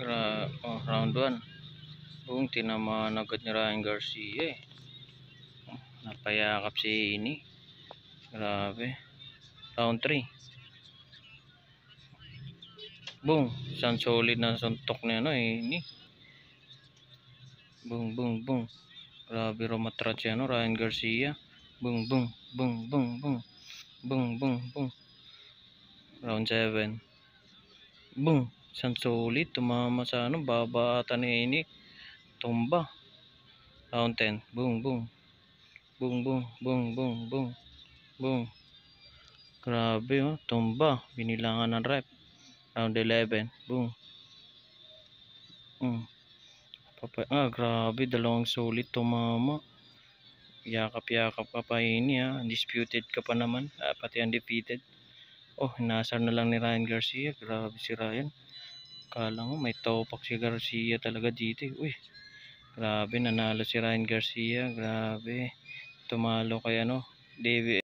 Round 1. Buong tinamaan agad ni Ryan Garcia eh. Napayakap si ini. Grabe. Round 3. Boom. Isang solid na suntok na ini. Boom, boom, boom. Grabe rumatrat siya Ryan Garcia. Boom, boom, boom, boom, boom. Boom, boom, boom. Round 7. Boom. Isang solid. Tumama sa babata ni ini. Tumba. Round 10. Boom, boom. Boom, boom, boom, boom, boom. Boom. Grabe tumba. Binilangan ng rep. Round 11. Boom. Grabe, dalawang solid tumama. Yakap-yakap ka pa ini Undisputed ka pa naman. Pati undefeated. Hinasar na lang ni Ryan Garcia. Grabe si Ryan. Kala mo may topak si Garcia talaga dito. Uy. Grabe, nanalo si Ryan Garcia. Grabe. Tumalo kay David